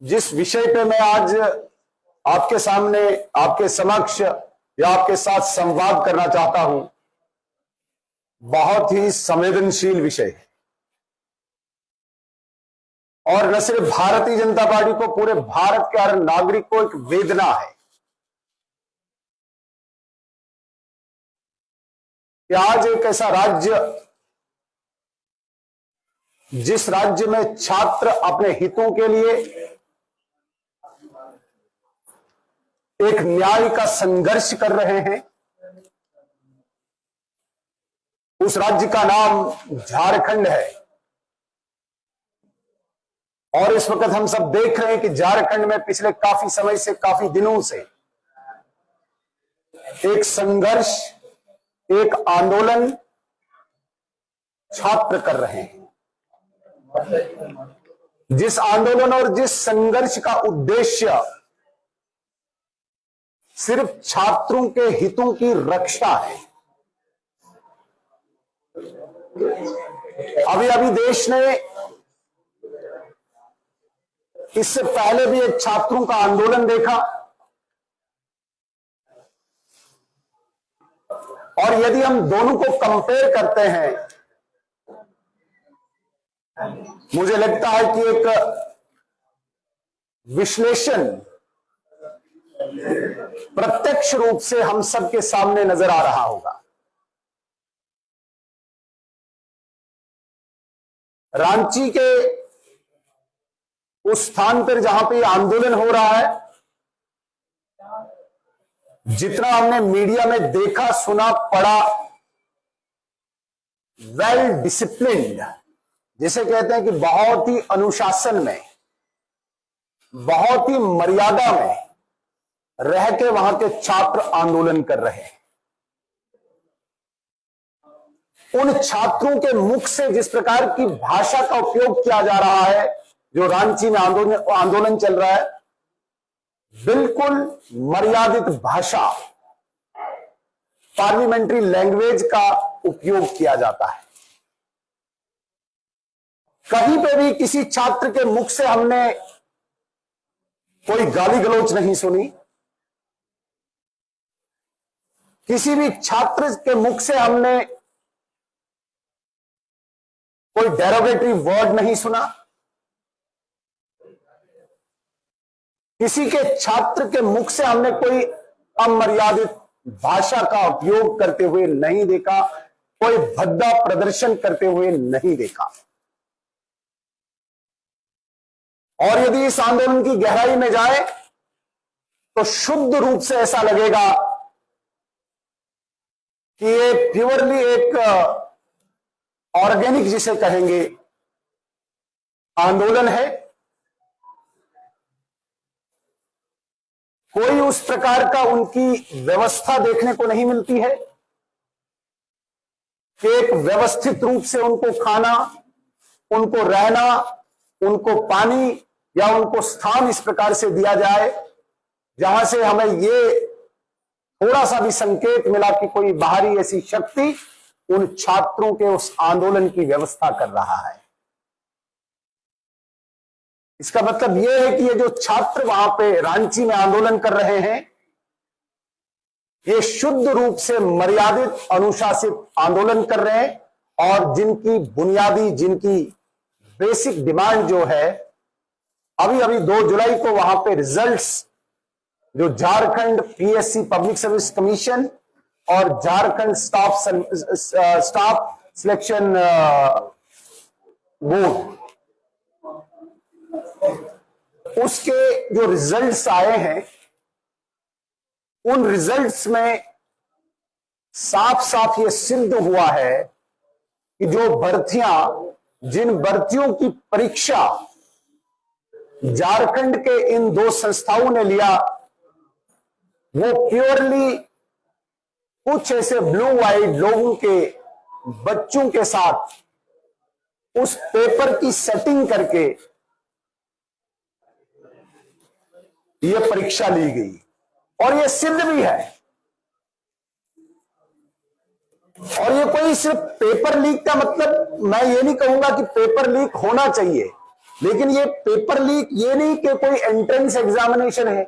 जिस विषय पे मैं आज आपके सामने, आपके समक्ष या आपके साथ संवाद करना चाहता हूं, बहुत ही संवेदनशील विषय है। और न सिर्फ भारतीय जनता पार्टी को, पूरे भारत के हर नागरिक को एक वेदना है कि आज एक ऐसा राज्य, जिस राज्य में छात्र अपने हितों के लिए एक न्याय का संघर्ष कर रहे हैं, उस राज्य का नाम झारखंड है। और इस वक्त हम सब देख रहे हैं कि झारखंड में पिछले काफी समय से, काफी दिनों से एक संघर्ष, एक आंदोलन छात्र कर रहे हैं। जिस आंदोलन और जिस संघर्ष का उद्देश्य सिर्फ छात्रों के हितों की रक्षा है। अभी अभी देश ने, इससे पहले भी एक छात्रों का आंदोलन देखा, और यदि हम दोनों को कंपेयर करते हैं, मुझे लगता है कि एक विश्लेषण प्रत्यक्ष रूप से हम सबके सामने नजर आ रहा होगा। रांची के उस स्थान पर जहां पे आंदोलन हो रहा है, जितना हमने मीडिया में देखा, सुना, पढ़ा, वेल डिसिप्लिन्ड, जिसे कहते हैं कि बहुत ही अनुशासन में, बहुत ही मर्यादा में रह के वहां के छात्र आंदोलन कर रहे हैं। उन छात्रों के मुख से जिस प्रकार की भाषा का उपयोग किया जा रहा है, जो रांची में आंदोलन चल रहा है, बिल्कुल मर्यादित भाषा, पार्लियामेंट्री लैंग्वेज का उपयोग किया जाता है। कहीं पे भी किसी छात्र के मुख से हमने कोई गाली गलौज नहीं सुनी, किसी भी छात्र के मुख से हमने कोई डेरोगेटरी वर्ड नहीं सुना, किसी के छात्र के मुख से हमने कोई अमर्यादित भाषा का उपयोग करते हुए नहीं देखा, कोई भद्दा प्रदर्शन करते हुए नहीं देखा। और यदि इस आंदोलन की गहराई में जाए तो शुद्ध रूप से ऐसा लगेगा कि ये प्योरली एक ऑर्गेनिक, जिसे कहेंगे, आंदोलन है। कोई उस प्रकार का उनकी व्यवस्था देखने को नहीं मिलती है कि एक व्यवस्थित रूप से उनको खाना, उनको रहना, उनको पानी या उनको स्थान इस प्रकार से दिया जाए जहां से हमें ये थोड़ा सा भी संकेत मिला कि कोई बाहरी ऐसी शक्ति उन छात्रों के उस आंदोलन की व्यवस्था कर रहा है। इसका मतलब यह है कि ये जो छात्र वहां पे रांची में आंदोलन कर रहे हैं, ये शुद्ध रूप से मर्यादित, अनुशासित आंदोलन कर रहे हैं, और जिनकी बुनियादी, जिनकी बेसिक डिमांड जो है, अभी अभी 2 जुलाई को वहां पे रिजल्ट्स, जो Jharkhand PSC public service commission और झारखंड स्टाफ सिलेक्शन बोर्ड, उसके जो रिजल्ट्स आए हैं, उन रिजल्ट्स में साफ साफ ये सिद्ध हुआ है कि जो भर्तियां, जिन भर्तियों की परीक्षा झारखंड के इन 2 संस्थाओं ने लिया, वो प्योरली कुछ ऐसे ब्लू आइड लोगों के, बच्चों के साथ उस पेपर की सेटिंग करके ये परीक्षा ली गई, और ये सिद्ध भी है। और ये कोई सिर्फ पेपर लीक का मतलब, मैं ये नहीं कहूंगा कि पेपर लीक होना चाहिए, लेकिन ये पेपर लीक ये नहीं कि कोई एंट्रेंस एग्जामिनेशन है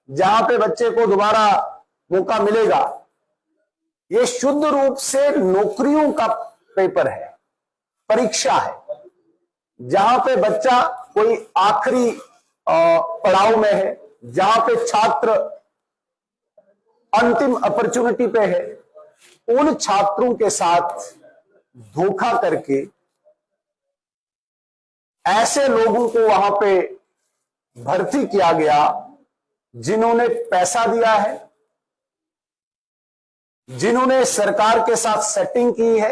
जहां पे बच्चे को दोबारा मौका मिलेगा। ये शुद्ध रूप से नौकरियों का पेपर है, परीक्षा है, जहां पे बच्चा कोई आखिरी पड़ाव में है, जहां पे छात्र अंतिम अपॉर्चुनिटी पे है। उन छात्रों के साथ धोखा करके ऐसे लोगों को वहां पे भर्ती किया गया जिन्होंने पैसा दिया है, जिन्होंने सरकार के साथ सेटिंग की है।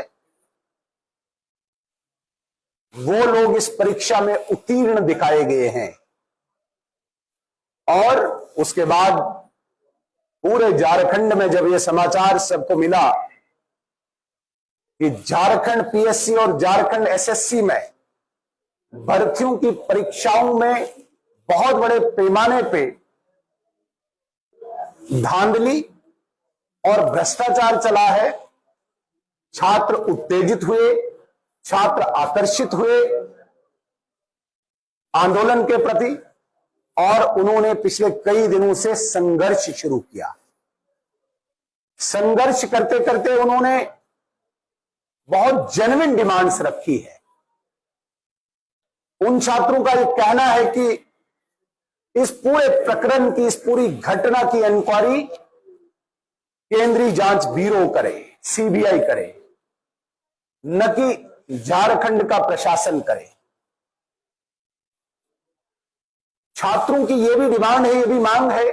वो लोग इस परीक्षा में उत्तीर्ण दिखाए गए हैं और उसके बाद पूरे झारखंड में जब यह समाचार सबको मिला कि झारखंड पीएससी और झारखंड एसएससी में भर्तियों की परीक्षाओं में बहुत बड़े पैमाने पे धांधली और भ्रष्टाचार चला है, छात्र उत्तेजित हुए, छात्र आकर्षित हुए आंदोलन के प्रति और उन्होंने पिछले कई दिनों से संघर्ष शुरू किया। संघर्ष करते करते उन्होंने बहुत जेन्युइन डिमांड्स रखी है। उन छात्रों का यह कहना है कि इस पूरे प्रकरण की, इस पूरी घटना की इंक्वायरी केंद्रीय जांच ब्यूरो करे, सीबीआई करे, न कि झारखंड का प्रशासन करे। छात्रों की यह भी डिमांड है, यह भी मांग है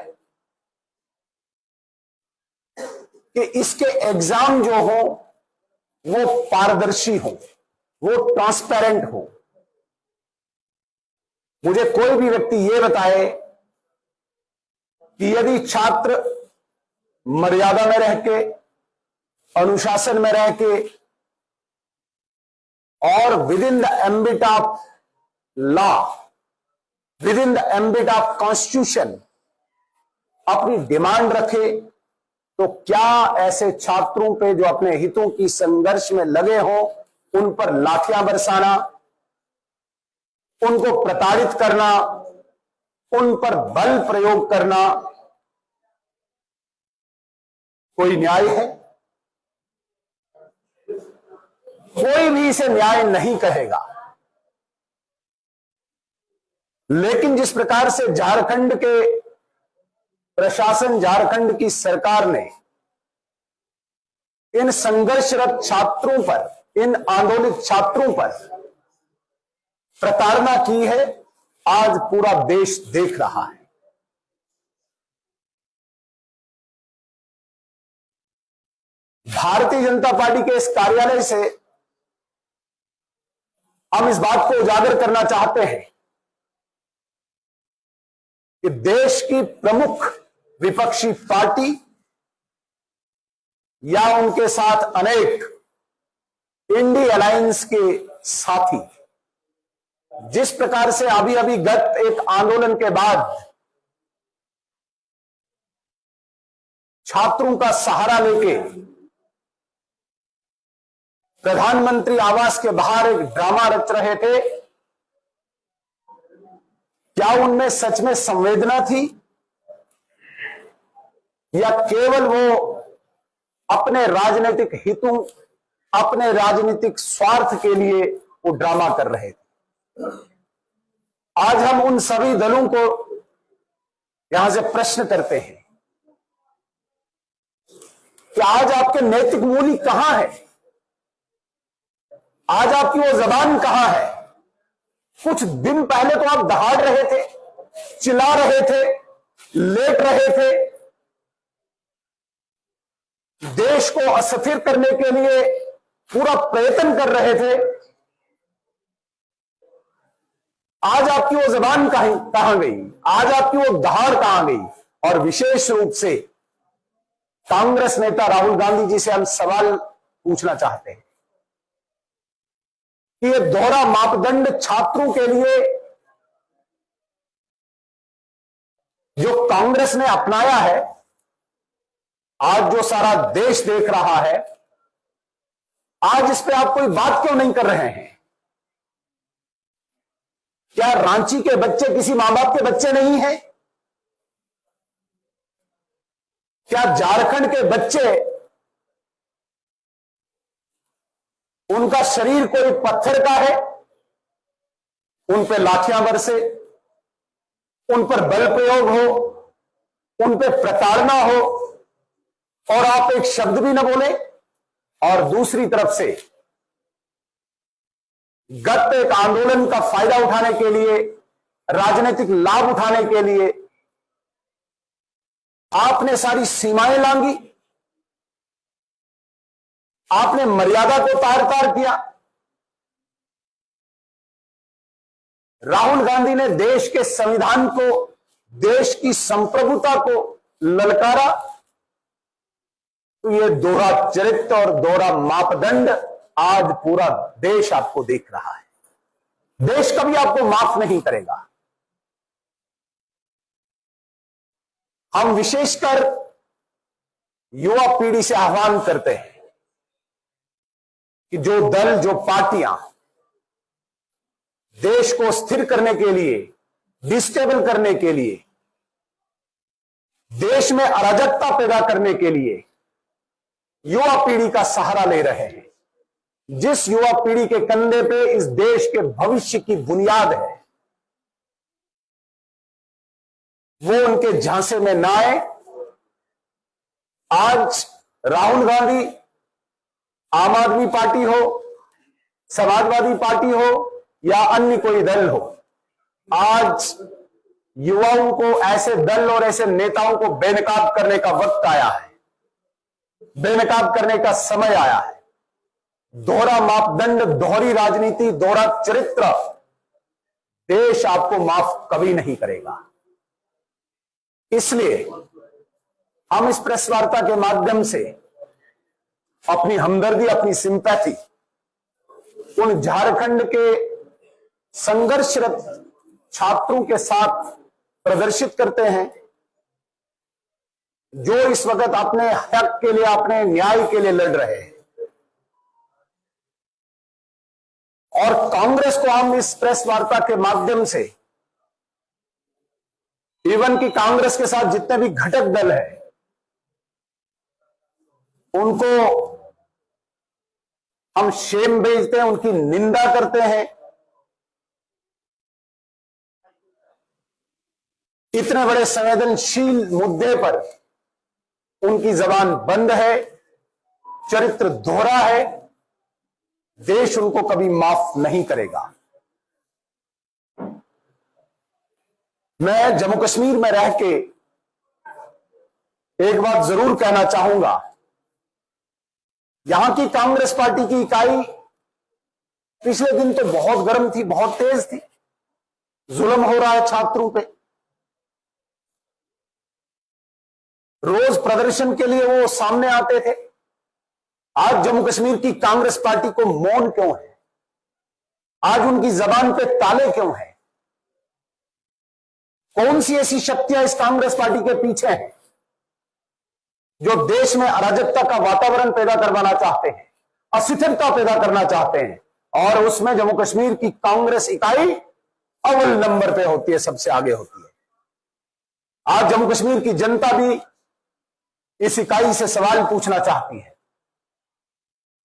कि इसके एग्जाम जो हो वो पारदर्शी हो, वो ट्रांसपेरेंट हो। मुझे कोई भी व्यक्ति यह बताए कि यदि छात्र मर्यादा में रह के, अनुशासन में रह के और with in the ambit of law, with in the ambit of constitution अपनी डिमांड रखे, तो क्या ऐसे छात्रों पे जो अपने हितों की संघर्ष में लगे हों उन पर लाठियां बरसाना, उनको प्रताड़ित करना, उन पर बल प्रयोग करना कोई न्याय है? कोई भी इसे न्याय नहीं कहेगा। लेकिन जिस प्रकार से झारखंड के प्रशासन, झारखंड की सरकार ने इन संघर्षरत छात्रों पर, इन आंदोलित छात्रों पर प्रताड़ना की है, आज पूरा देश देख रहा है। भारतीय जनता पार्टी के इस कार्यालय से हम इस बात को उजागर करना चाहते हैं कि देश की प्रमुख विपक्षी पार्टी या उनके साथ अनेक इंडी अलायंस के साथी जिस प्रकार से अभी अभी गत एक आंदोलन के बाद छात्रों का सहारा लेके प्रधानमंत्री आवास के बाहर एक ड्रामा रच रहे थे, क्या उनमें सच में संवेदना थी या केवल वो अपने राजनीतिक हितों, अपने राजनीतिक स्वार्थ के लिए वो ड्रामा कर रहे थे? आज हम उन सभी दलों को यहां से प्रश्न करते हैं कि आज आपके नैतिक मूल्य कहां है? आज आपकी वो जबान कहां है? कुछ दिन पहले तो आप दहाड़ रहे थे, चिल्ला रहे थे, लेट रहे थे, देश को अस्थिर करने के लिए पूरा प्रयत्न कर रहे थे। आज आपकी वो जबान कहां गई? आज आपकी वो दहाड़ कहां गई? और विशेष रूप से कांग्रेस नेता राहुल गांधी जी से हम सवाल पूछना चाहते हैं कि ये दोहरा मापदंड छात्रों के लिए जो कांग्रेस ने अपनाया है, आज जो सारा देश देख रहा है, आज इस पे आप कोई बात क्यों नहीं कर रहे हैं? क्या रांची के बच्चे किसी मां बाप के बच्चे नहीं हैं? क्या झारखंड के बच्चे, उनका शरीर कोई पत्थर का है, उन पर लाठियां बरसे, उन पर बल प्रयोग हो, उन पर प्रताड़ना हो और आप एक शब्द भी न बोले, और दूसरी तरफ से गत एक आंदोलन का फायदा उठाने के लिए, राजनीतिक लाभ उठाने के लिए आपने सारी सीमाएं लांघी, आपने मर्यादा को तार तार किया। राहुल गांधी ने देश के संविधान को, देश की संप्रभुता को ललकारा, तो ये दोहरा चरित्र और दोहरा मापदंड आज पूरा देश आपको देख रहा है। देश कभी आपको माफ नहीं करेगा। हम विशेषकर युवा पीढ़ी से आह्वान करते हैं कि जो दल, जो पार्टियां देश को स्थिर करने के लिए, डिस्टेबल करने के लिए, देश में अराजकता पैदा करने के लिए युवा पीढ़ी का सहारा ले रहे हैं, जिस युवा पीढ़ी के कंधे पे इस देश के भविष्य की बुनियाद है, वो उनके झांसे में ना आए। आज राहुल गांधी, आम आदमी पार्टी हो, समाजवादी पार्टी हो या अन्य कोई दल हो, आज युवाओं को, ऐसे दल और ऐसे नेताओं को बेनकाब करने का वक्त आया है, बेनकाब करने का समय आया है। दोहरा मापदंड, दोहरी राजनीति, दोहरा चरित्र देश आपको माफ कभी नहीं करेगा। इसलिए हम इस प्रेस वार्ता के माध्यम से अपनी हमदर्दी, अपनी सिंपैथी उन झारखंड के संघर्षरत छात्रों के साथ प्रदर्शित करते हैं, जो इस वक्त अपने हक के लिए, अपने न्याय के लिए लड़ रहे हैं। और कांग्रेस को हम इस प्रेस वार्ता के माध्यम से, इवन कि कांग्रेस के साथ जितने भी घटक दल हैं, उनको हम शेम भेजते हैं, उनकी निंदा करते हैं। इतने बड़े संवेदनशील मुद्दे पर उनकी जबान बंद है, चरित्र दोहरा है, देश उनको कभी माफ नहीं करेगा। मैं जम्मू कश्मीर में रह के एक बात जरूर कहना चाहूंगा, यहां की कांग्रेस पार्टी की इकाई पिछले दिन तो बहुत गर्म थी, बहुत तेज थी, जुल्म हो रहा है छात्रों पे, रोज प्रदर्शन के लिए वो सामने आते थे। आज जम्मू कश्मीर की कांग्रेस पार्टी को मौन क्यों है? आज उनकी जबान पे ताले क्यों हैं? कौन सी ऐसी शक्तियां इस कांग्रेस पार्टी के पीछे हैं जो देश में अराजकता का वातावरण पैदा करवाना चाहते हैं, अस्थिरता पैदा करना चाहते हैं, और उसमें जम्मू कश्मीर की कांग्रेस इकाई अव्वल नंबर पे होती है, सबसे आगे होती है। आज जम्मू कश्मीर की जनता भी इस इकाई से सवाल पूछना चाहती है।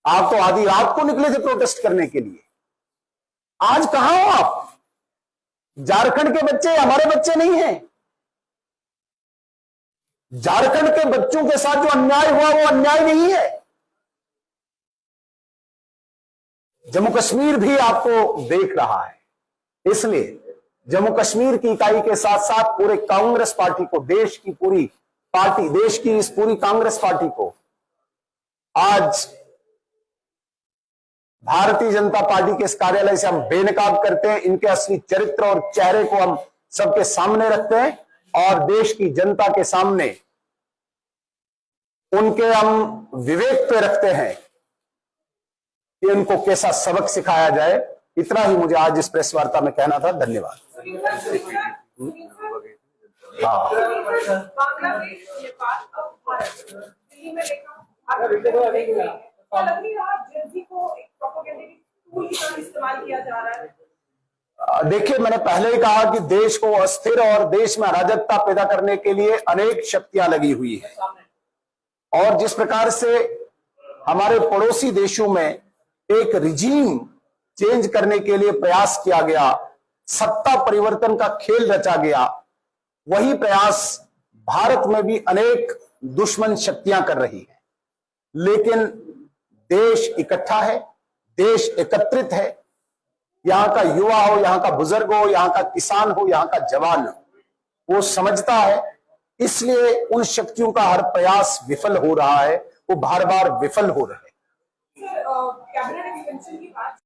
आप तो आधी रात को निकले थे प्रोटेस्ट करने के लिए, आज कहां हो आप? झारखंड के बच्चे हमारे बच्चे नहीं हैं। झारखंड के बच्चों के साथ जो अन्याय हुआ वो अन्याय नहीं है। जम्मू कश्मीर भी आपको देख रहा है। इसलिए जम्मू कश्मीर की इकाई के साथ साथ पूरे कांग्रेस पार्टी को, देश की पूरी पार्टी, देश की इस पूरी कांग्रेस पार्टी को आज भारतीय जनता पार्टी के इस कार्यालय से हम बेनकाब करते हैं। इनके असली चरित्र और चेहरे को हम सबके सामने रखते हैं और देश की जनता के सामने उनके हम विवेक पे रखते हैं कि इनको कैसा सबक सिखाया जाए। इतना ही मुझे आज इस प्रेस वार्ता में कहना था। धन्यवाद। इस्तेमाल किया जा रहा है। देखिए, मैंने पहले ही कहा कि देश को अस्थिर और देश में अराजकता पैदा करने के लिए अनेक शक्तियां लगी हुई है, और जिस प्रकार से हमारे पड़ोसी देशों में एक रिजीम चेंज करने के लिए प्रयास किया गया, सत्ता परिवर्तन का खेल रचा गया, वही प्रयास भारत में भी अनेक दुश्मन शक्तियां कर रही है। लेकिन देश इकट्ठा है, देश एकत्रित है। यहां का युवा हो, यहां का बुजुर्ग हो, यहां का किसान हो, यहां का जवान हो, वो समझता है, इसलिए उन शक्तियों का हर प्रयास विफल हो रहा है, वो बार बार विफल हो रहे हैं। कैबिनेट एक्सटेंशन की बात